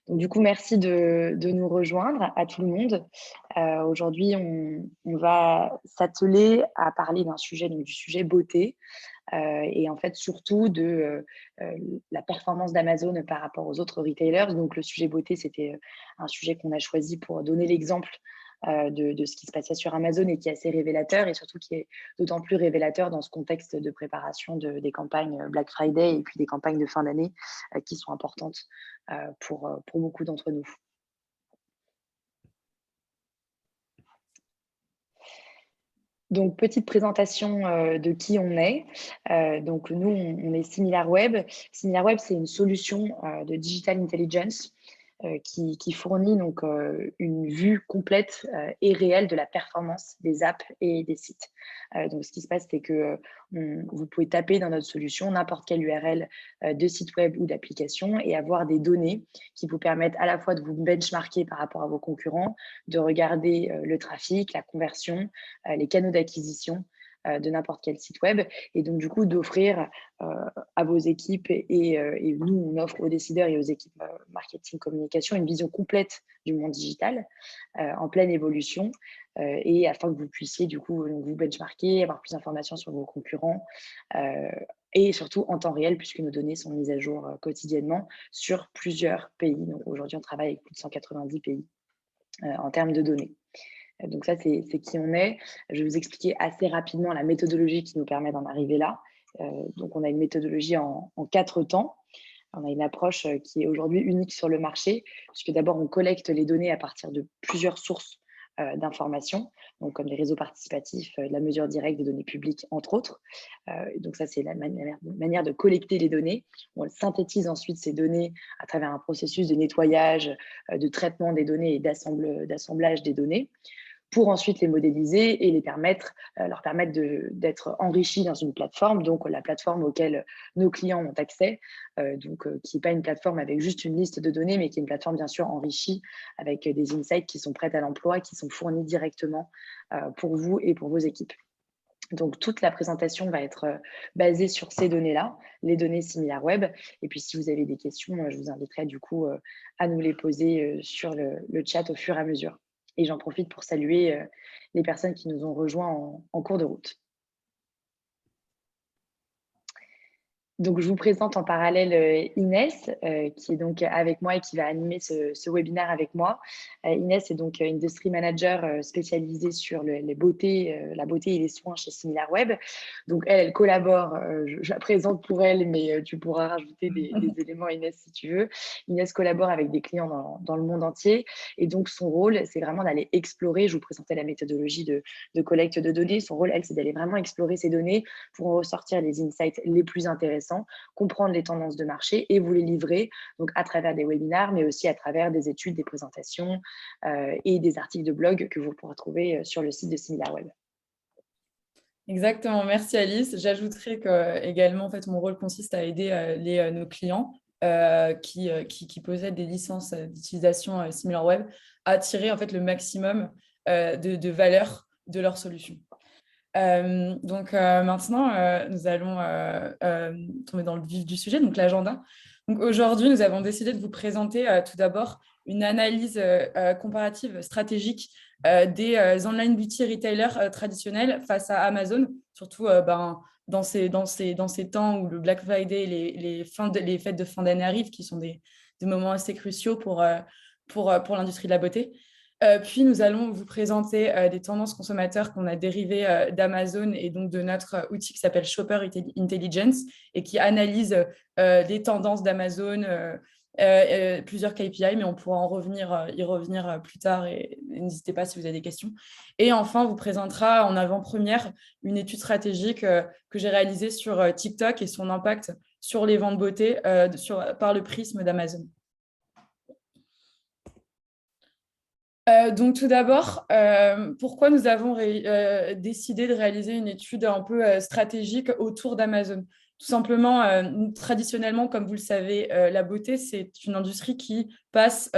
Donc, du coup, merci de nous rejoindre à tout le monde. Aujourd'hui, on va s'atteler à parler d'un sujet, donc du sujet beauté, et en fait, surtout de la performance d'Amazon par rapport aux autres retailers. Donc, le sujet beauté, c'était un sujet qu'on a choisi pour donner l'exemple de ce qui se passait sur Amazon et qui est assez révélateur et surtout qui est d'autant plus révélateur dans ce contexte de préparation des campagnes Black Friday et puis des campagnes de fin d'année qui sont importantes pour beaucoup d'entre nous. Donc, petite présentation de qui on est. Donc, nous, on est SimilarWeb. SimilarWeb, c'est une solution de digital intelligence qui fournit donc une vue complète et réelle de la performance des apps et des sites. Donc, ce qui se passe, c'est que vous pouvez taper dans notre solution n'importe quelle URL de site web ou d'application et avoir des données qui vous permettent à la fois de vous benchmarker par rapport à vos concurrents, de regarder le trafic, la conversion, les canaux d'acquisition de n'importe quel site web et donc du coup d'offrir à vos équipes et nous on offre aux décideurs et aux équipes marketing communication une vision complète du monde digital en pleine évolution et afin que vous puissiez du coup vous benchmarker, avoir plus d'informations sur vos concurrents et surtout en temps réel puisque nos données sont mises à jour quotidiennement sur plusieurs pays. Donc aujourd'hui on travaille avec plus de 190 pays en termes de données. Donc ça, c'est qui on est. Je vais vous expliquer assez rapidement la méthodologie qui nous permet d'en arriver là. Donc on a une méthodologie en 4 temps. On a une approche qui est aujourd'hui unique sur le marché, puisque d'abord on collecte les données à partir de plusieurs sources d'informations, donc comme les réseaux participatifs, la mesure directe des données publiques, entre autres. Donc ça, c'est la manière de collecter les données. On synthétise ensuite ces données à travers un processus de nettoyage, de traitement des données et d'assemblage des données, pour ensuite les modéliser et leur permettre d'être enrichis dans une plateforme, donc la plateforme auquel nos clients ont accès, qui n'est pas une plateforme avec juste une liste de données, mais qui est une plateforme bien sûr enrichie avec des insights qui sont prêts à l'emploi, qui sont fournis directement pour vous et pour vos équipes. Donc, toute la présentation va être basée sur ces données-là, les données SimilarWeb. Et puis, si vous avez des questions, je vous inviterai du coup à nous les poser sur le chat au fur et à mesure. Et j'en profite pour saluer les personnes qui nous ont rejoints en cours de route. Donc, je vous présente en parallèle Inès, qui est donc avec moi et qui va animer ce webinaire avec moi. Inès est donc Industry Manager spécialisée sur la beauté et les soins chez SimilarWeb. Donc, elle collabore, je la présente pour elle, mais tu pourras rajouter des éléments, Inès, si tu veux. Inès collabore avec des clients dans le monde entier. Et donc, son rôle, c'est vraiment d'aller explorer, je vous présentais la méthodologie de collecte de données. Son rôle, elle, c'est d'aller vraiment explorer ces données pour en ressortir les insights les plus intéressants, comprendre les tendances de marché et vous les livrer donc à travers des webinaires, mais aussi à travers des études, des présentations et des articles de blog que vous pourrez trouver sur le site de SimilarWeb. Exactement, merci Alice. J'ajouterais que également, en fait, mon rôle consiste à aider nos clients qui possèdent des licences d'utilisation SimilarWeb à tirer en fait le maximum de valeur de leur solution. Maintenant, nous allons tomber dans le vif du sujet, donc l'agenda. Donc aujourd'hui, nous avons décidé de vous présenter tout d'abord une analyse comparative stratégique des online beauty retailers traditionnels face à Amazon, surtout dans ces temps où le Black Friday et les fêtes de fin d'année arrivent, qui sont des moments assez cruciaux pour l'industrie de la beauté. Puis, nous allons vous présenter des tendances consommateurs qu'on a dérivées d'Amazon et donc de notre outil qui s'appelle Shopper Intelligence et qui analyse les tendances d'Amazon, plusieurs KPI, mais on pourra y revenir plus tard et n'hésitez pas si vous avez des questions. Et enfin, on vous présentera en avant-première une étude stratégique que j'ai réalisée sur TikTok et son impact sur les ventes beauté par le prisme d'Amazon. Donc tout d'abord, pourquoi nous avons décidé de réaliser une étude un peu stratégique autour d'Amazon? Tout simplement, traditionnellement, comme vous le savez, la beauté, c'est une industrie qui passe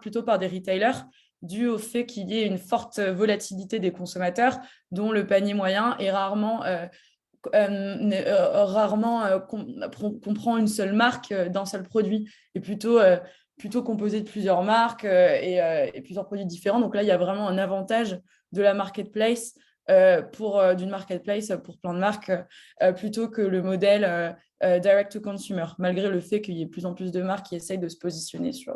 plutôt par des retailers, dû au fait qu'il y ait une forte volatilité des consommateurs, dont le panier moyen est rarement comprend une seule marque d'un seul produit, et plutôt plutôt composé de plusieurs marques et plusieurs produits différents. Donc là, il y a vraiment un avantage de la marketplace d'une marketplace pour plein de marques plutôt que le modèle direct to consumer, malgré le fait qu'il y ait de plus en plus de marques qui essayent de se positionner sur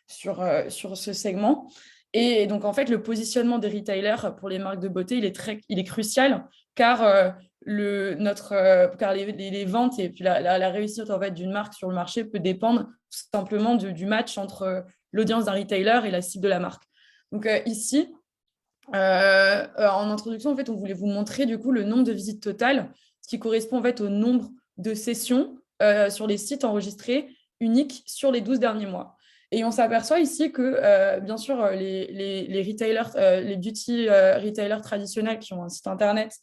ce segment. Et donc, en fait, le positionnement des retailers pour les marques de beauté, il est crucial car, car les ventes et puis la réussite en fait, d'une marque sur le marché peut dépendre tout simplement du match entre l'audience d'un retailer et la cible de la marque. Donc ici, en introduction, en fait, on voulait vous montrer du coup le nombre de visites totales, ce qui correspond en fait au nombre de sessions sur les sites enregistrés uniques sur les 12 derniers mois. Et on s'aperçoit ici que, bien sûr, les retailers, les beauty retailers traditionnels qui ont un site internet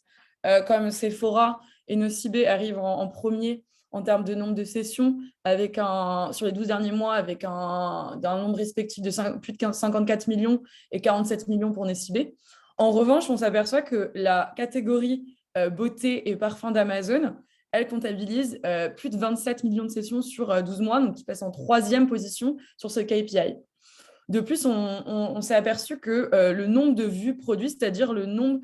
comme Sephora et Nocibé arrivent en premier en termes de nombre de sessions sur les 12 derniers mois avec d'un nombre respectif de plus de 54 millions et 47 millions pour Nocibé. En revanche, on s'aperçoit que la catégorie beauté et parfum d'Amazon, elle comptabilise plus de 27 millions de sessions sur 12 mois, donc qui passe en troisième position sur ce KPI. De plus, on s'est aperçu que le nombre de vues produits, c'est-à-dire le nombre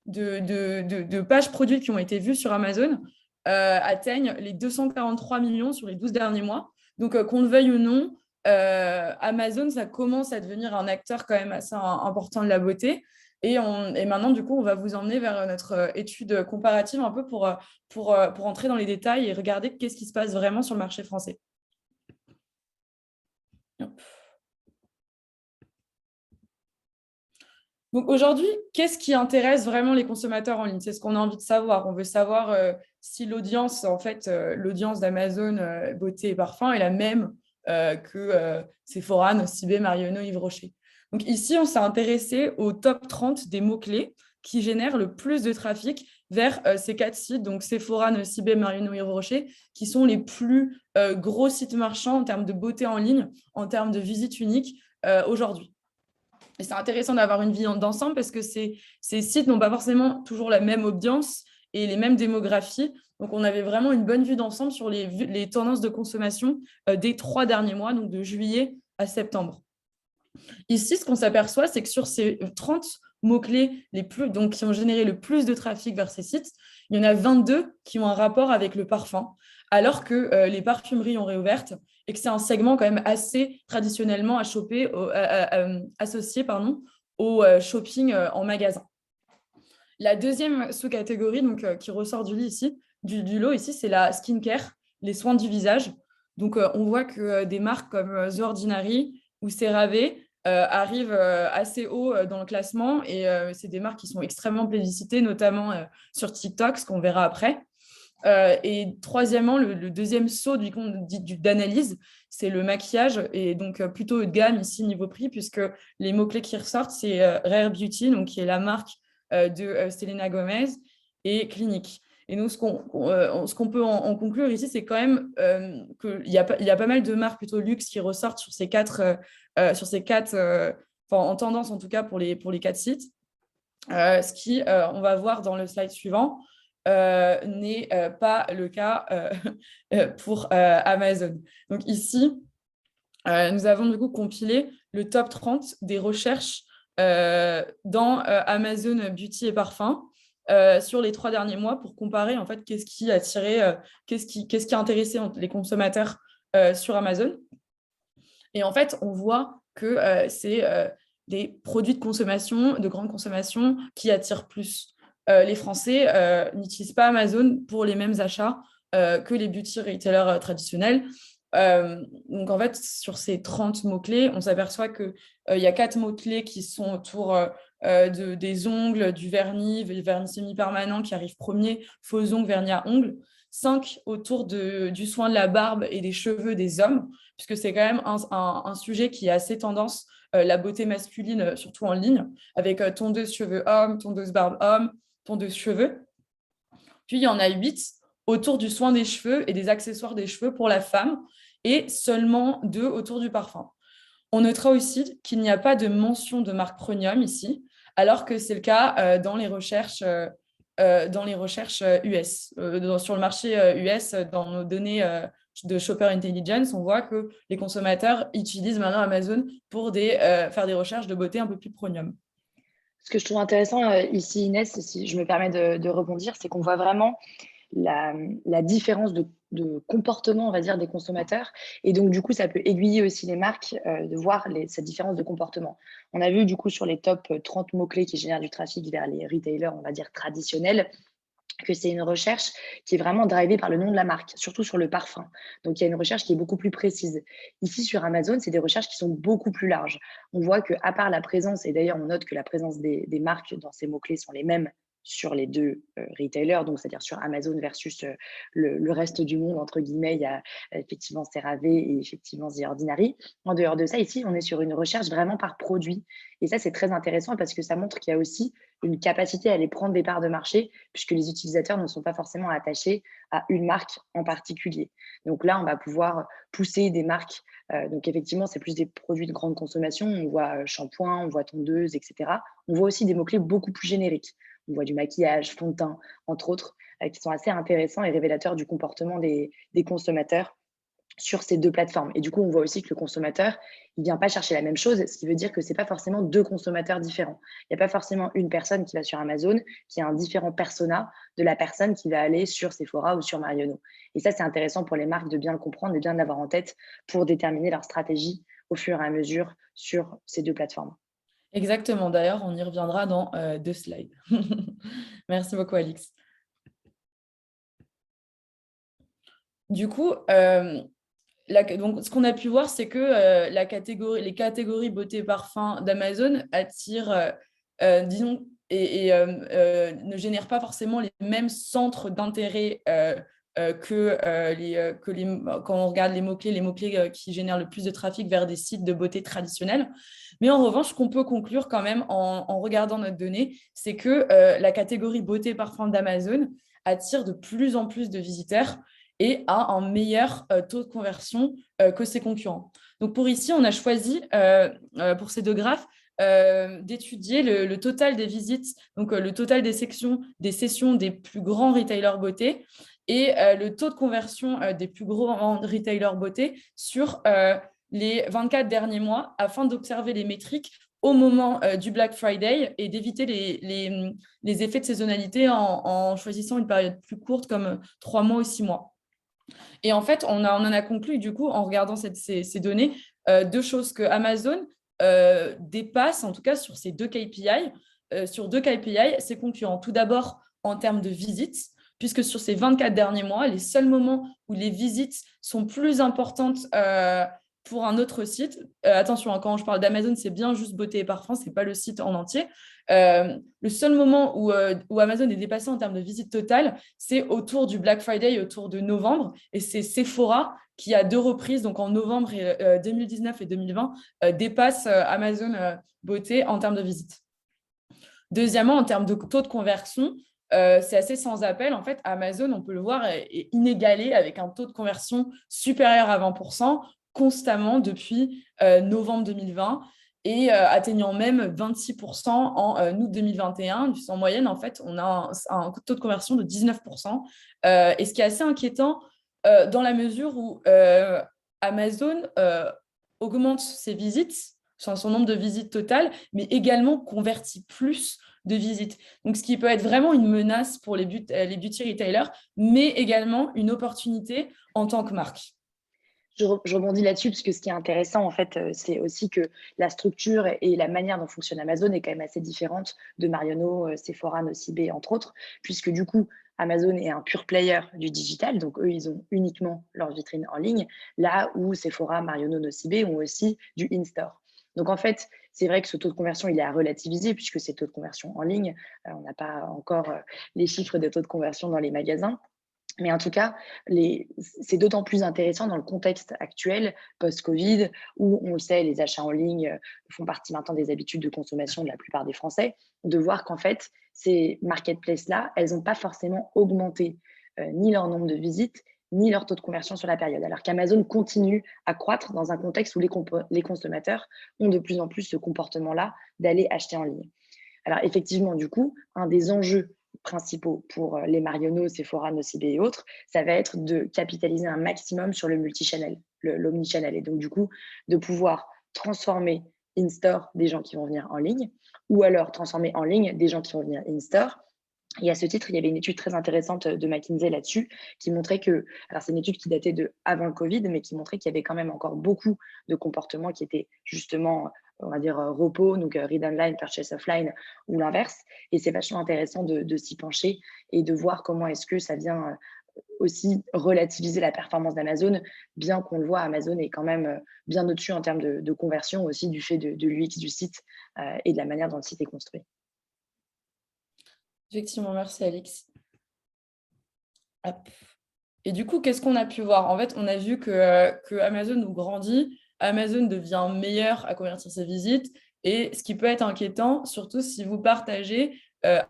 de pages produites qui ont été vues sur Amazon, atteignent les 243 millions sur les 12 derniers mois. Donc, qu'on le veuille ou non, Amazon, ça commence à devenir un acteur quand même assez important de la beauté. Et maintenant, du coup, on va vous emmener vers notre étude comparative un peu pour entrer dans les détails et regarder qu'est-ce qui se passe vraiment sur le marché français. Donc aujourd'hui, qu'est-ce qui intéresse vraiment les consommateurs en ligne? C'est ce qu'on a envie de savoir. On veut savoir si l'audience, en fait, l'audience d'Amazon beauté et parfum est la même que Sephora, Nocibé, Marionneau, Yves Rocher. Donc ici, on s'est intéressé au top 30 des mots-clés qui génèrent le plus de trafic vers ces 4 sites, donc Sephora, Nocibé, Marionneau, Yves Rocher, qui sont les plus gros sites marchands en termes de beauté en ligne, en termes de visites uniques aujourd'hui. Et c'est intéressant d'avoir une vision d'ensemble parce que ces sites n'ont pas forcément toujours la même audience et les mêmes démographies. Donc, on avait vraiment une bonne vue d'ensemble sur les tendances de consommation des 3 derniers mois, donc de juillet à septembre. Ici, ce qu'on s'aperçoit, c'est que sur ces 30 mots-clés donc, qui ont généré le plus de trafic vers ces sites, il y en a 22 qui ont un rapport avec le parfum, alors que les parfumeries ont réouvertes et que c'est un segment quand même assez traditionnellement associé au shopping en magasin. La deuxième sous-catégorie qui ressort du lot ici, c'est la skincare, les soins du visage. Donc, on voit que des marques comme The Ordinary ou CeraVe arrivent assez haut dans le classement et c'est des marques qui sont extrêmement plébiscitées, notamment sur TikTok, ce qu'on verra après. Et troisièmement, le deuxième saut d'analyse, c'est le maquillage et donc plutôt haut de gamme ici niveau prix puisque les mots-clés qui ressortent, c'est Rare Beauty, donc qui est la marque de Selena Gomez et Clinique. Et nous, ce qu'on peut en conclure ici, c'est quand même qu'il y a pas mal de marques plutôt luxe qui ressortent sur ces quatre, en tendance en tout cas pour les 4 sites. Ce qui, on va voir dans le slide suivant, n'est pas le cas pour Amazon. Donc ici, nous avons du coup compilé le top 30 des recherches dans Amazon Beauty et Parfum sur les 3 derniers mois pour comparer en fait qu'est-ce qui a attiré, qu'est-ce qui a intéressé les consommateurs sur Amazon. Et en fait, on voit que c'est des produits de consommation, de grande consommation qui attirent plus. Les Français n'utilisent pas Amazon pour les mêmes achats que les beauty retailers traditionnels. Donc, en fait, sur ces 30 mots-clés, on s'aperçoit qu'il y a 4 mots-clés qui sont autour des ongles, du vernis semi-permanent qui arrive premier, faux ongles, vernis à ongles. 5 autour du soin de la barbe et des cheveux des hommes, puisque c'est quand même un sujet qui est assez tendance, la beauté masculine, surtout en ligne, avec tondeuse cheveux homme, tondeuse barbe homme, tondeuse cheveux. Puis, il y en a 8 autour du soin des cheveux et des accessoires des cheveux pour la femme, et seulement 2 autour du parfum. On notera aussi qu'il n'y a pas de mention de marque premium ici, alors que c'est le cas dans les recherches US. Sur le marché US, dans nos données de Shopper Intelligence, on voit que les consommateurs utilisent maintenant Amazon pour faire des recherches de beauté un peu plus premium. Ce que je trouve intéressant ici, Inès, si je me permets de rebondir, c'est qu'on voit vraiment la différence de comportement, on va dire, des consommateurs. Et donc, du coup, ça peut aiguiller aussi les marques de voir cette différence de comportement. On a vu, du coup, sur les top 30 mots-clés qui génèrent du trafic vers les retailers, on va dire, traditionnels, que c'est une recherche qui est vraiment drivée par le nom de la marque, surtout sur le parfum. Donc, il y a une recherche qui est beaucoup plus précise. Ici, sur Amazon, c'est des recherches qui sont beaucoup plus larges. On voit qu'à part la présence, et d'ailleurs, on note que la présence des marques dans ces mots-clés sont les mêmes sur les deux retailers, donc c'est-à-dire sur Amazon versus le reste du monde, entre guillemets, il y a effectivement CeraVe et effectivement The Ordinary. En dehors de ça, ici, on est sur une recherche vraiment par produit. Et ça, c'est très intéressant parce que ça montre qu'il y a aussi une capacité à aller prendre des parts de marché, puisque les utilisateurs ne sont pas forcément attachés à une marque en particulier. Donc là, on va pouvoir pousser des marques. Donc effectivement, c'est plus des produits de grande consommation. On voit shampoing, on voit tondeuse, etc. On voit aussi des mots-clés beaucoup plus génériques. On voit du maquillage, fond de teint, entre autres, qui sont assez intéressants et révélateurs du comportement des consommateurs sur ces deux plateformes. Et du coup, on voit aussi que le consommateur, il ne vient pas chercher la même chose, ce qui veut dire que ce n'est pas forcément deux consommateurs différents. Il n'y a pas forcément une personne qui va sur Amazon qui a un différent persona de la personne qui va aller sur Sephora ou sur Marionneau. Et ça, c'est intéressant pour les marques de bien le comprendre et bien l'avoir en tête pour déterminer leur stratégie au fur et à mesure sur ces deux plateformes. Exactement. D'ailleurs, on y reviendra dans 2 slides. Merci beaucoup, Alix. Du coup, donc, ce qu'on a pu voir, c'est que les catégories beauté parfum d'Amazon attirent, disons, ne génèrent pas forcément les mêmes centres d'intérêt quand on regarde les mots-clés qui génèrent le plus de trafic vers des sites de beauté traditionnels. Mais en revanche, ce qu'on peut conclure quand même en regardant notre donnée, c'est que la catégorie beauté parfum d'Amazon attire de plus en plus de visiteurs et a un meilleur taux de conversion que ses concurrents. Donc pour ici, on a choisi, pour ces deux graphes, d'étudier le total des visites, donc le total des sessions des plus grands retailers beauté et le taux de conversion des plus grands retailers beauté sur les 24 derniers mois afin d'observer les métriques au moment du Black Friday et d'éviter les effets de saisonnalité en choisissant une période plus courte comme 3 mois ou 6 mois. Et en fait, on en a conclu, du coup, en regardant ces données, deux choses que Amazon dépasse, en tout cas sur ces deux KPI, ses concurrents. Tout d'abord, en termes de visites, puisque sur ces 24 derniers mois, les seuls moments où les visites sont plus importantes pour un autre site, attention, quand je parle d'Amazon, c'est bien juste beauté et parfum, ce n'est pas le site en entier. Le seul moment où Amazon est dépassé en termes de visite totale, c'est autour du Black Friday, autour de novembre. Et c'est Sephora qui, à deux reprises, donc en novembre 2019 et 2020, dépasse Amazon Beauté en termes de visite. Deuxièmement, en termes de taux de conversion, c'est assez sans appel. En fait, Amazon, on peut le voir, est inégalé avec un taux de conversion supérieur à 20% constamment depuis novembre 2020 et atteignant même 26% en août 2021. En moyenne, en fait, on a un taux de conversion de 19%. Et ce qui est assez inquiétant dans la mesure où Amazon augmente ses visites, son nombre de visites totales, mais également convertit plus de visites. Donc, ce qui peut être vraiment une menace pour les beauty retailers, mais également une opportunité en tant que marque. Je rebondis là-dessus parce que ce qui est intéressant, en fait, c'est aussi que la structure et la manière dont fonctionne Amazon est quand même assez différente de Marionneau, Sephora, Nocibé, entre autres, puisque du coup, Amazon est un pure player du digital, donc eux, ils ont uniquement leur vitrine en ligne, là où Sephora, Marionneau, Nocibé ont aussi du in-store. Donc en fait, c'est vrai que ce taux de conversion, il est à relativiser puisque c'est taux de conversion en ligne. On n'a pas encore les chiffres de taux de conversion dans les magasins. Mais en tout cas, c'est d'autant plus intéressant dans le contexte actuel, post-Covid, où on le sait, les achats en ligne font partie maintenant des habitudes de consommation de la plupart des Français, de voir qu'en fait, ces marketplaces-là, elles n'ont pas forcément augmenté ni leur nombre de visites, ni leur taux de conversion sur la période. Alors qu'Amazon continue à croître dans un contexte où les consommateurs ont de plus en plus ce comportement-là d'aller acheter en ligne. Alors effectivement, du coup, un des enjeux principaux pour les Marionneaux, Sephora, Nocibé et autres, ça va être de capitaliser un maximum sur le multichannel, l'omnichannel. Et donc, du coup, de pouvoir transformer in-store des gens qui vont venir en ligne ou alors transformer en ligne des gens qui vont venir in-store. Et à ce titre, il y avait une étude très intéressante de McKinsey là-dessus qui montrait que, alors c'est une étude qui datait de avant le Covid, mais qui montrait qu'il y avait quand même encore beaucoup de comportements qui étaient justement, on va dire, repos, donc read online, purchase offline ou l'inverse. Et c'est vachement intéressant de s'y pencher et de voir comment est-ce que ça vient aussi relativiser la performance d'Amazon, bien qu'on le voit, Amazon est quand même bien au-dessus en termes de conversion aussi du fait de l'UX du site et de la manière dont le site est construit. Effectivement, merci Alix. Hop. Et du coup, qu'est-ce qu'on a pu voir? En fait, on a vu que Amazon nous grandit, Amazon devient meilleur à convertir ses visites, et ce qui peut être inquiétant, surtout si vous partagez une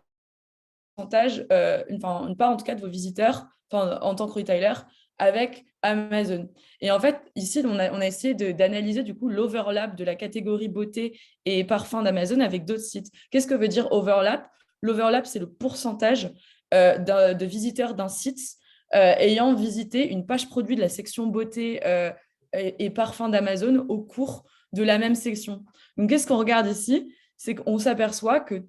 part en tout cas de vos visiteurs en tant que retailer avec Amazon. Et en fait, ici, on a essayé d'analyser du coup l'overlap de la catégorie beauté et parfum d'Amazon avec d'autres sites. Qu'est-ce que veut dire overlap? L'overlap, c'est le pourcentage de visiteurs d'un site ayant visité une page produit de la section beauté et parfum d'Amazon au cours de la même section. Donc, qu'est-ce qu'on regarde ici? C'est qu'on s'aperçoit que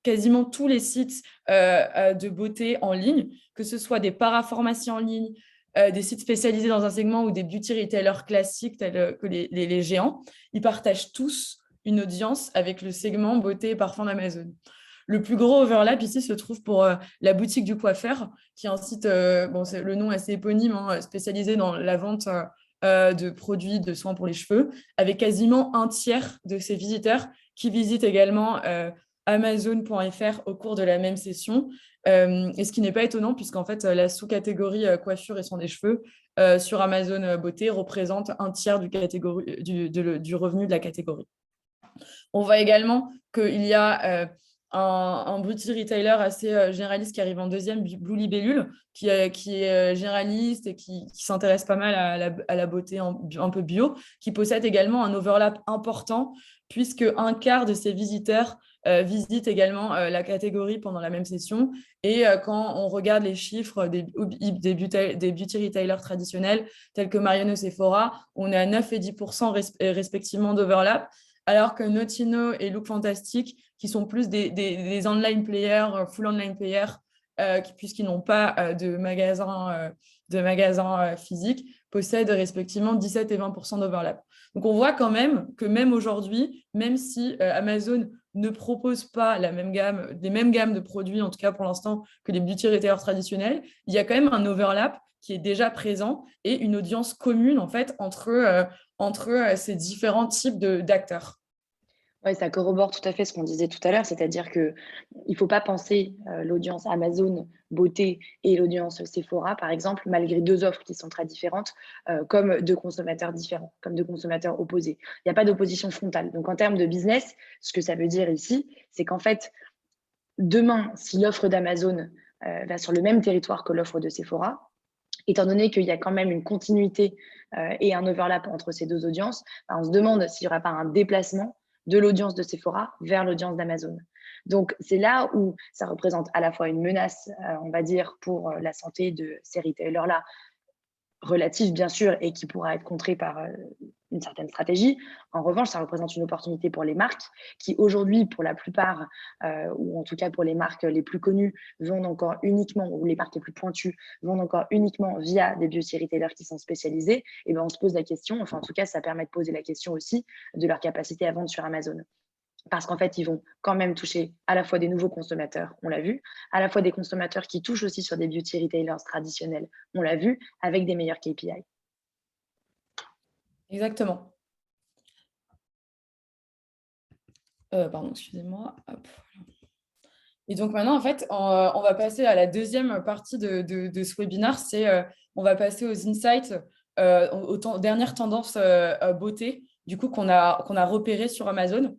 quasiment tous les sites de beauté en ligne, que ce soit des parapharmacies en ligne, des sites spécialisés dans un segment ou des beauty retailers classiques tels que les géants, ils partagent tous une audience avec le segment beauté et parfum d'Amazon. Le plus gros overlap ici se trouve pour la boutique du coiffeur, qui est un site, c'est le nom assez éponyme, hein, spécialisé dans la vente de produits de soins pour les cheveux, avec quasiment un tiers de ses visiteurs qui visitent également Amazon.fr au cours de la même session. Et ce qui n'est pas étonnant, puisqu'en fait, la sous-catégorie coiffure et soins des cheveux sur Amazon Beauté représente un tiers du revenu de la catégorie. On voit également qu'il y a un beauty retailer assez généraliste qui arrive en deuxième, Blue Libellule, qui est généraliste et qui s'intéresse pas mal à la beauté un peu bio, qui possède également un overlap important, puisque un quart de ses visiteurs visitent également la catégorie pendant la même session. Et quand on regarde les chiffres des beauty retailers traditionnels, tels que Marionneau et Sephora, on est à 9 et 10% respectivement d'overlap, alors que Notino et Look Fantastic, qui sont plus des online players, full online players, puisqu'ils n'ont pas de magasins physiques, possèdent respectivement 17 et 20% d'overlap. Donc, on voit quand même que même aujourd'hui, même si Amazon ne propose pas les mêmes gammes de produits, en tout cas pour l'instant, que les beauty retailers traditionnels, il y a quand même un overlap qui est déjà présent et une audience commune en fait entre ces différents types d'acteurs. Oui, ça corrobore tout à fait ce qu'on disait tout à l'heure, c'est-à-dire qu'il ne faut pas penser l'audience Amazon beauté et l'audience Sephora, par exemple, malgré deux offres qui sont très différentes, comme deux consommateurs différents, comme deux consommateurs opposés. Il n'y a pas d'opposition frontale. Donc, en termes de business, ce que ça veut dire ici, c'est qu'en fait, demain, si l'offre d'Amazon va sur le même territoire que l'offre de Sephora, étant donné qu'il y a quand même une continuité et un overlap entre ces deux audiences, on se demande s'il n'y aura pas un déplacement de l'audience de Sephora vers l'audience d'Amazon. Donc, c'est là où ça représente à la fois une menace, on va dire, pour la santé de ces retailers-là, relative bien sûr, et qui pourra être contrée par une certaine stratégie. En revanche, ça représente une opportunité pour les marques qui aujourd'hui, pour la plupart, ou en tout cas pour les marques les plus connues, vendent encore uniquement, ou les marques les plus pointues, vendent encore uniquement via des beauty retailers qui sont spécialisés. Et ben on se pose la question, enfin en tout cas, ça permet de poser la question aussi de leur capacité à vendre sur Amazon. Parce qu'en fait, ils vont quand même toucher à la fois des nouveaux consommateurs, on l'a vu, à la fois des consommateurs qui touchent aussi sur des beauty retailers traditionnels, on l'a vu, avec des meilleurs KPI. Exactement. Pardon, excusez-moi. Hop. Et donc maintenant, en fait, on va passer à la deuxième partie de ce webinaire, c'est on va passer aux insights, aux dernières tendances beauté, du coup, qu'on a repérées sur Amazon.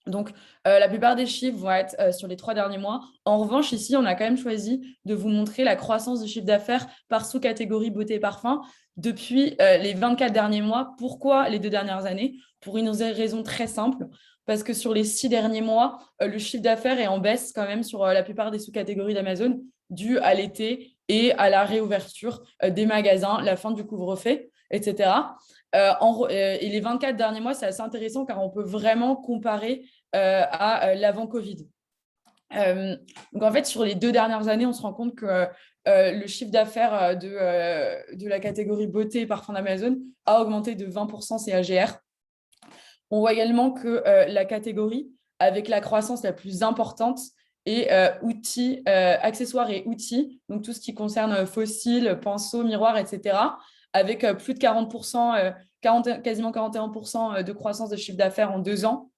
Donc, la plupart des chiffres vont être sur les 3 derniers mois. En revanche, ici, on a quand même choisi de vous montrer la croissance du chiffre d'affaires par sous-catégorie beauté et parfum depuis les 24 derniers mois. Pourquoi les 2 dernières années? Pour une raison très simple, parce que sur les 6 derniers mois, le chiffre d'affaires est en baisse quand même sur la plupart des sous-catégories d'Amazon, dû à l'été et à la réouverture des magasins, la fin du couvre-feu, etc. Et les 24 derniers mois, c'est assez intéressant car on peut vraiment comparer à l'avant-Covid. Donc, en fait, sur les 2 dernières années, on se rend compte que le chiffre d'affaires de la catégorie beauté et parfum d'Amazon a augmenté de 20% CAGR. On voit également que la catégorie avec la croissance la plus importante est outils, accessoires et outils, donc tout ce qui concerne fossiles, pinceaux, miroirs, etc., avec plus de 40%, quasiment 41% de croissance de chiffre d'affaires en 2 ans.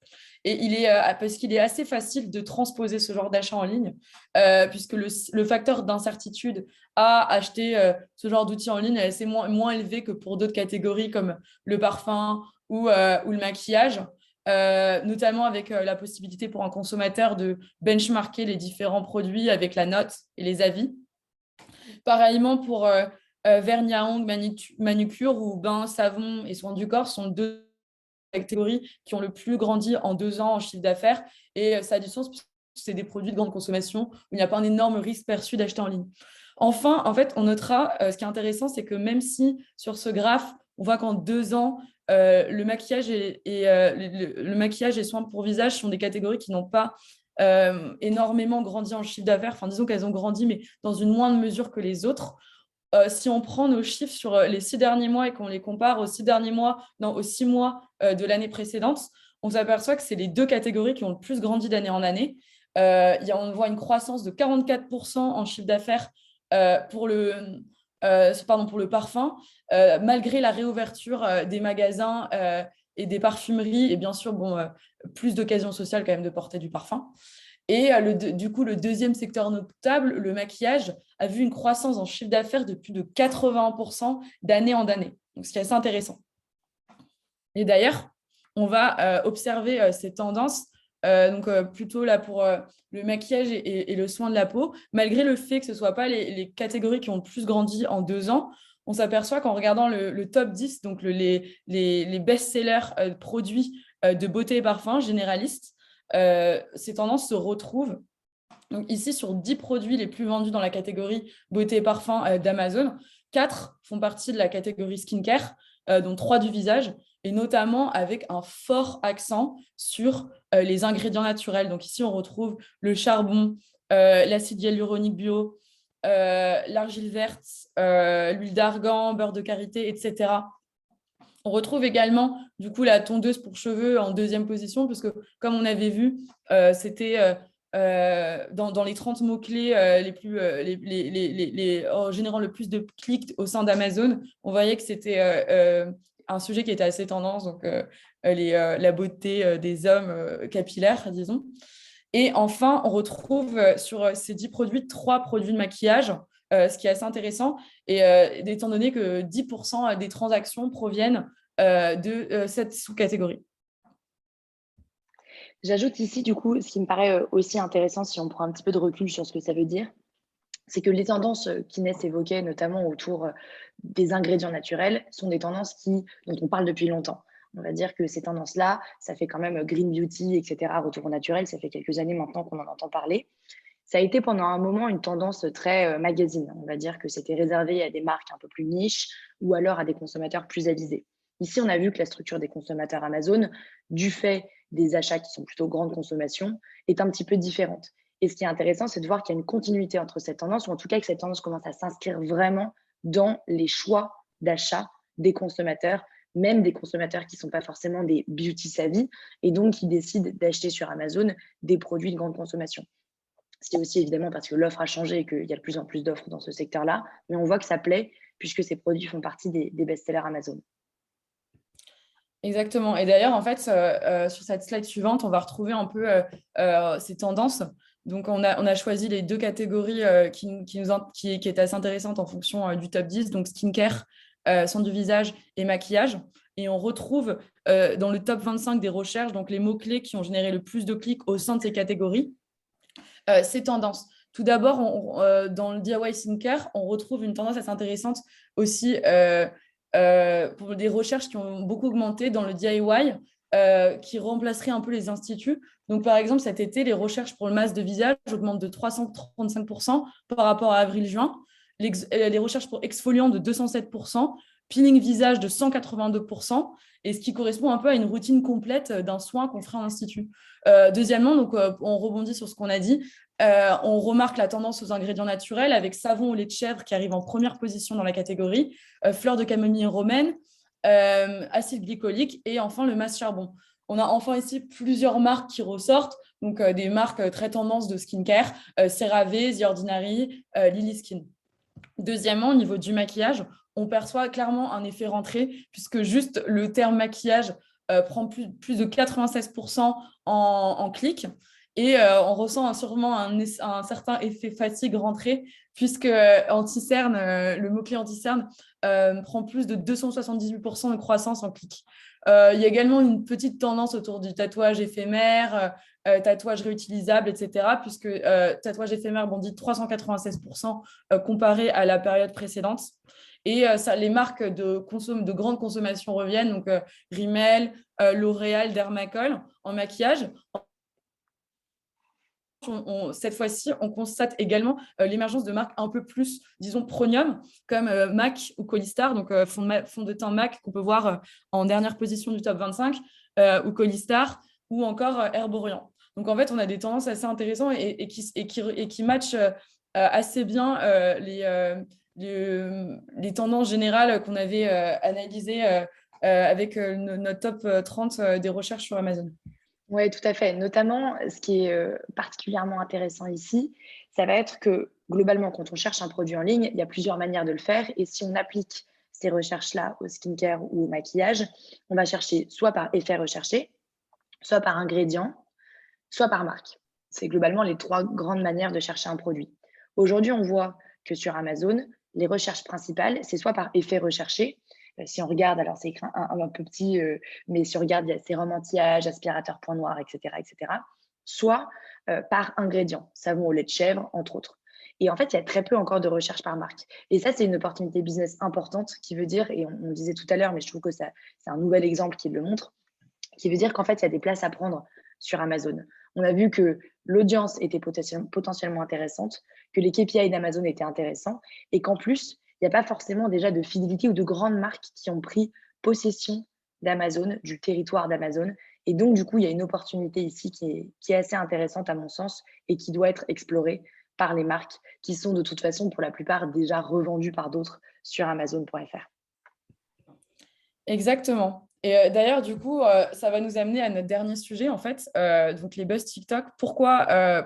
Et parce qu'il est assez facile de transposer ce genre d'achat en ligne, puisque le facteur d'incertitude à acheter ce genre d'outils en ligne est assez moins élevé que pour d'autres catégories comme le parfum ou le maquillage, notamment avec la possibilité pour un consommateur de benchmarker les différents produits avec la note et les avis. Pareillement pour vernis à ongles, manucure ou bain, savon et soins du corps sont deux catégories qui ont le plus grandi en 2 ans en chiffre d'affaires. Et ça a du sens puisque c'est des produits de grande consommation où il n'y a pas un énorme risque perçu d'acheter en ligne. Enfin, en fait, on notera, ce qui est intéressant, c'est que même si sur ce graphe, on voit qu'en 2 ans, le maquillage le maquillage et soins pour visage sont des catégories qui n'ont pas énormément grandi en chiffre d'affaires. Enfin, disons qu'elles ont grandi, mais dans une moindre mesure que les autres. Si on prend nos chiffres sur les 6 derniers mois et qu'on les compare aux 6 derniers mois, non, aux 6 mois de l'année précédente, on s'aperçoit que c'est les deux catégories qui ont le plus grandi d'année en année. On voit une croissance de 44% en chiffre d'affaires pour pour le parfum, malgré la réouverture des magasins et des parfumeries, et bien sûr, plus d'occasions sociales quand même de porter du parfum. Et du coup, le deuxième secteur notable, le maquillage, a vu une croissance en chiffre d'affaires de plus de 80% d'année en année. Donc, ce qui est assez intéressant. Et d'ailleurs, on va observer ces tendances, plutôt là pour le maquillage et le soin de la peau, malgré le fait que ce ne soient pas les catégories qui ont le plus grandi en 2 ans. On s'aperçoit qu'en regardant le top 10, donc les best-sellers produits de beauté et parfum généralistes, ces tendances se retrouvent. Donc ici, sur 10 produits les plus vendus dans la catégorie beauté et parfum d'Amazon, 4 font partie de la catégorie skincare, dont 3 du visage, et notamment avec un fort accent sur les ingrédients naturels. Donc ici, on retrouve le charbon, l'acide hyaluronique bio, l'argile verte, l'huile d'argan, beurre de karité, etc. On retrouve également du coup la tondeuse pour cheveux en deuxième position, parce que comme on avait vu, c'était dans les 30 mots-clés générant le plus de clics au sein d'Amazon. On voyait que c'était un sujet qui était assez tendance, donc la beauté des hommes capillaires, disons. Et enfin, on retrouve sur ces 10 produits, 3 produits de maquillage, ce qui est assez intéressant, et étant donné que 10% des transactions proviennent de cette sous-catégorie. J'ajoute ici, du coup, ce qui me paraît aussi intéressant, si on prend un petit peu de recul sur ce que ça veut dire, c'est que les tendances qu'Inès évoquait, notamment autour des ingrédients naturels, sont des tendances dont on parle depuis longtemps. On va dire que ces tendances-là, ça fait quand même green beauty, etc., retour au naturel, ça fait quelques années maintenant qu'on en entend parler. Ça a été pendant un moment une tendance très magazine. On va dire que c'était réservé à des marques un peu plus niches ou alors à des consommateurs plus avisés. Ici, on a vu que la structure des consommateurs Amazon, du fait des achats qui sont plutôt grande consommation, est un petit peu différente. Et ce qui est intéressant, c'est de voir qu'il y a une continuité entre cette tendance, ou en tout cas que cette tendance commence à s'inscrire vraiment dans les choix d'achat des consommateurs, même des consommateurs qui ne sont pas forcément des beauty savvy, et donc qui décident d'acheter sur Amazon des produits de grande consommation. C'est aussi évidemment parce que l'offre a changé et qu'il y a de plus en plus d'offres dans ce secteur-là, mais on voit que ça plaît puisque ces produits font partie des best-sellers Amazon. Exactement. Et d'ailleurs, en fait, sur cette slide suivante, on va retrouver un peu ces tendances. Donc, on a choisi les deux catégories qui étaient assez intéressantes en fonction du top 10, donc skincare soins du visage et maquillage. Et on retrouve dans le top 25 des recherches, donc les mots-clés qui ont généré le plus de clics au sein de ces catégories, ces tendances. Tout d'abord, dans le DIY skincare, on retrouve une tendance assez intéressante aussi pour des recherches qui ont beaucoup augmenté dans le DIY, qui remplacerait un peu les instituts. Donc, par exemple, cet été, les recherches pour le masque de visage augmentent de 335% par rapport à avril-juin. Les recherches pour exfoliant de 207%, peeling visage de 182%, et ce qui correspond un peu à une routine complète d'un soin qu'on ferait en institut. Deuxièmement, donc, on rebondit sur ce qu'on a dit, on remarque la tendance aux ingrédients naturels avec savon au lait de chèvre qui arrive en première position dans la catégorie, fleur de camomille romaine, acide glycolique et enfin le masque charbon. On a enfin ici plusieurs marques qui ressortent, donc des marques très tendances de skincare, CeraVe, The Ordinary, Lily Skin. Deuxièmement, au niveau du maquillage, on perçoit clairement un effet rentrée puisque juste le terme maquillage prend plus de 96% en clic. Et on ressent sûrement un certain effet fatigue rentrée, puisque anti-cerne, le mot-clé anti-cerne prend plus de 278% de croissance en clic. Il y a également une petite tendance autour du tatouage éphémère, tatouage réutilisable, etc., puisque tatouage éphémère bondit de 396% comparé à la période précédente. Et les marques de grande consommation reviennent, donc Rimmel, L'Oréal, Dermacol en maquillage. Cette fois-ci, on constate également l'émergence de marques un peu plus, disons, premium, comme MAC ou Colistar, donc fond de teint MAC qu'on peut voir en dernière position du top 25, ou Colistar, ou encore Herborian. Donc, en fait, on a des tendances assez intéressantes et qui matchent assez bien les tendances générales qu'on avait analysées avec notre top 30 des recherches sur Amazon. Oui, tout à fait. Notamment, ce qui est particulièrement intéressant ici, ça va être que globalement, quand on cherche un produit en ligne, il y a plusieurs manières de le faire. Et si on applique ces recherches-là au skincare ou au maquillage, on va chercher soit par effet recherché, soit par ingrédient, soit par marque. C'est globalement les trois grandes manières de chercher un produit. Aujourd'hui, on voit que sur Amazon, les recherches principales, c'est soit par effet recherché. Si on regarde, alors c'est écrit un peu petit, mais si on regarde, il y a sérum anti-âge, aspirateur point noir, etc., etc. Soit par ingrédient, savon au lait de chèvre, entre autres. Et en fait, il y a très peu encore de recherche par marque. Et ça, c'est une opportunité business importante qui veut dire, et on le disait tout à l'heure, mais je trouve que c'est un nouvel exemple qui le montre, qui veut dire qu'en fait, il y a des places à prendre sur Amazon. On a vu que l'audience était potentiellement intéressante, que les KPI d'Amazon étaient intéressants et qu'en plus, il n'y a pas forcément déjà de fidélité ou de grandes marques qui ont pris possession d'Amazon, du territoire d'Amazon. Et donc, du coup, il y a une opportunité ici qui est assez intéressante à mon sens et qui doit être explorée par les marques qui sont de toute façon pour la plupart déjà revendues par d'autres sur Amazon.fr. Exactement. Et d'ailleurs, du coup, ça va nous amener à notre dernier sujet, en fait, donc les buzz TikTok. Pourquoi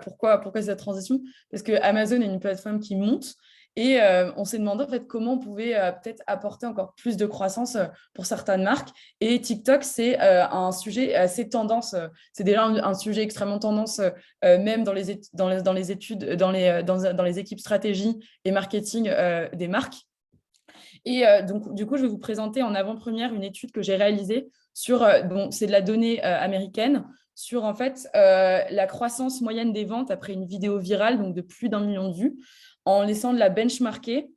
cette transition? Parce que Amazon est une plateforme qui monte et on s'est demandé en fait comment on pouvait peut-être apporter encore plus de croissance pour certaines marques. Et TikTok, c'est un sujet assez tendance. C'est déjà un sujet extrêmement tendance, même dans les études, dans les équipes stratégie et marketing des marques. Et donc, du coup, je vais vous présenter en avant-première une étude que j'ai réalisée sur, c'est de la donnée américaine, sur en fait la croissance moyenne des ventes après une vidéo virale, donc de plus d'1 million de vues, en laissant de la benchmarker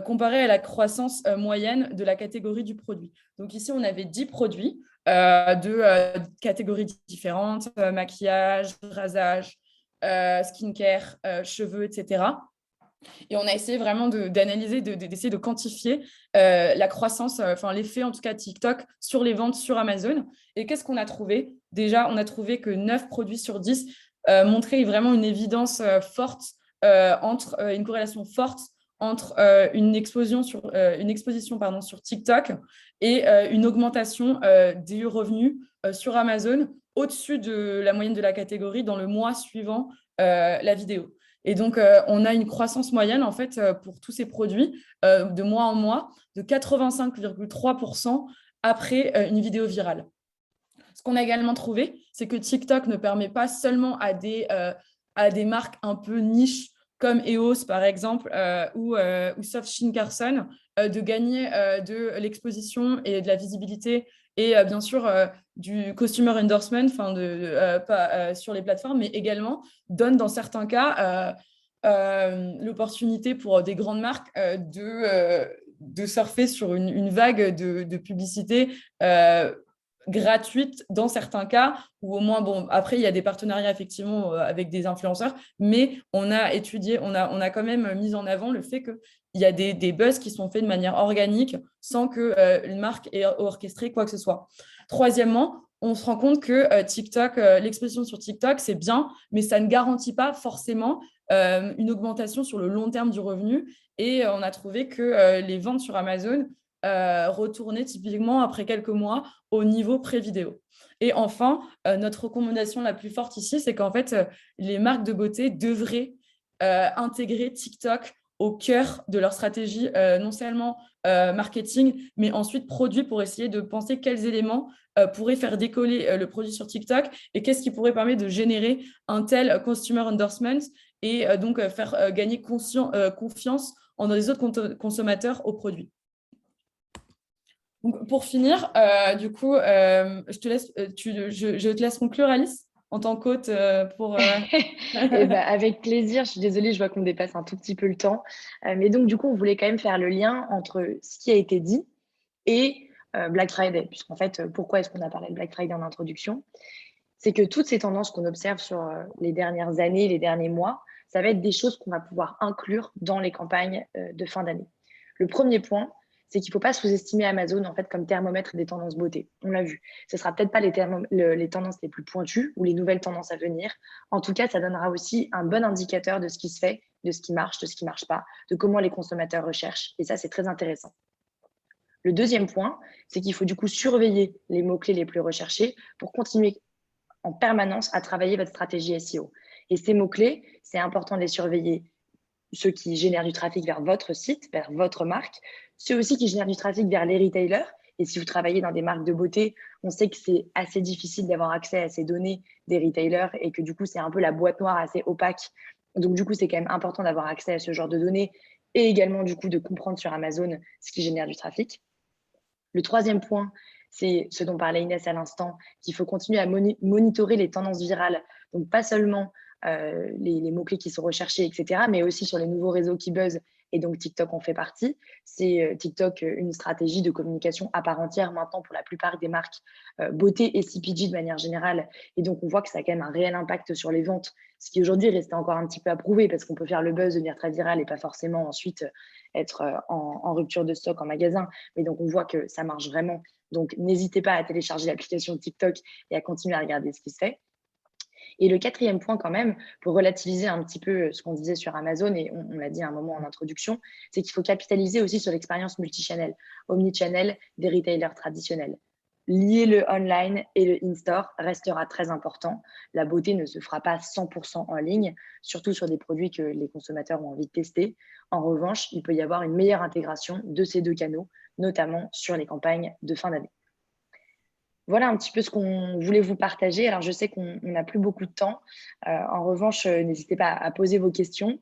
comparée à la croissance moyenne de la catégorie du produit. Donc ici, on avait 10 produits de catégories différentes, maquillage, rasage, skincare, cheveux, etc. Et on a essayé vraiment d'analyser, d'essayer de quantifier la croissance, enfin l'effet en tout cas TikTok sur les ventes sur Amazon. Et qu'est-ce qu'on a trouvé? Déjà, on a trouvé que 9 produits sur 10 montraient vraiment une évidence forte, entre une corrélation forte entre une exposition sur TikTok et une augmentation des revenus sur Amazon au-dessus de la moyenne de la catégorie dans le mois suivant la vidéo. Et donc, on a une croissance moyenne, en fait, pour tous ces produits, de mois en mois, de 85,3% après une vidéo virale. Ce qu'on a également trouvé, c'est que TikTok ne permet pas seulement à des marques un peu niches comme EOS par exemple, ou Soft Shin Carson, de gagner de l'exposition et de la visibilité et bien sûr du customer endorsement, pas sur les plateformes, mais également donne dans certains cas l'opportunité pour des grandes marques de surfer sur une vague de publicité gratuite dans certains cas, ou au moins, bon, après, il y a des partenariats effectivement avec des influenceurs, mais on a étudié, on a quand même mis en avant le fait qu'il y a des buzz qui sont faits de manière organique sans que une marque ait orchestré quoi que ce soit. Troisièmement, on se rend compte que TikTok, l'exposition sur TikTok, c'est bien, mais ça ne garantit pas forcément une augmentation sur le long terme du revenu. Et on a trouvé que les ventes sur Amazon retournaient typiquement après quelques mois au niveau pré-vidéo. Et enfin, notre recommandation la plus forte ici, c'est qu'en fait, les marques de beauté devraient intégrer TikTok au cœur de leur stratégie, non seulement marketing, mais ensuite produit, pour essayer de penser quels éléments pourraient faire décoller le produit sur TikTok et qu'est-ce qui pourrait permettre de générer un tel customer endorsement et donc faire gagner confiance en les autres consommateurs au produit. Donc, pour finir, du coup, je te laisse conclure, Alice, en tant qu'hôte pour... Eh ben, avec plaisir. Je suis désolée, je vois qu'on dépasse un tout petit peu le temps. Mais donc, du coup, on voulait quand même faire le lien entre ce qui a été dit et Black Friday. Puisqu'en fait, pourquoi est-ce qu'on a parlé de Black Friday en introduction? C'est que toutes ces tendances qu'on observe sur les dernières années, les derniers mois, ça va être des choses qu'on va pouvoir inclure dans les campagnes de fin d'année. Le premier point, c'est qu'il ne faut pas sous-estimer Amazon en fait comme thermomètre des tendances beauté. On l'a vu. Ce ne sera peut-être pas les tendances les plus pointues ou les nouvelles tendances à venir. En tout cas, ça donnera aussi un bon indicateur de ce qui se fait, de ce qui marche, de ce qui ne marche pas, de comment les consommateurs recherchent. Et ça, c'est très intéressant. Le deuxième point, c'est qu'il faut du coup surveiller les mots-clés les plus recherchés pour continuer en permanence à travailler votre stratégie SEO. Et ces mots-clés, c'est important de les surveiller, ceux qui génèrent du trafic vers votre site, vers votre marque, ceux aussi qui génèrent du trafic vers les retailers. Et si vous travaillez dans des marques de beauté, on sait que c'est assez difficile d'avoir accès à ces données des retailers et que du coup, c'est un peu la boîte noire assez opaque. Donc du coup, c'est quand même important d'avoir accès à ce genre de données et également du coup de comprendre sur Amazon ce qui génère du trafic. Le troisième point, c'est ce dont parlait Inès à l'instant, qu'il faut continuer à monitorer les tendances virales. Donc, pas seulement les mots-clés qui sont recherchés, etc., mais aussi sur les nouveaux réseaux qui buzzent. Et donc, TikTok en fait partie. C'est TikTok une stratégie de communication à part entière maintenant pour la plupart des marques beauté et CPG de manière générale. Et donc, on voit que ça a quand même un réel impact sur les ventes, ce qui aujourd'hui restait encore un petit peu à prouver parce qu'on peut faire le buzz, devenir très viral et pas forcément ensuite être en rupture de stock en magasin. Mais donc, on voit que ça marche vraiment. Donc, n'hésitez pas à télécharger l'application TikTok et à continuer à regarder ce qui se fait. Et le quatrième point quand même, pour relativiser un petit peu ce qu'on disait sur Amazon, et on l'a dit à un moment en introduction, c'est qu'il faut capitaliser aussi sur l'expérience multichannel, omnichannel des retailers traditionnels. Lier le online et le in-store restera très important. La beauté ne se fera pas 100% en ligne, surtout sur des produits que les consommateurs ont envie de tester. En revanche, il peut y avoir une meilleure intégration de ces deux canaux, notamment sur les campagnes de fin d'année. Voilà un petit peu ce qu'on voulait vous partager. Alors, je sais qu'on n'a plus beaucoup de temps. En revanche, n'hésitez pas à poser vos questions.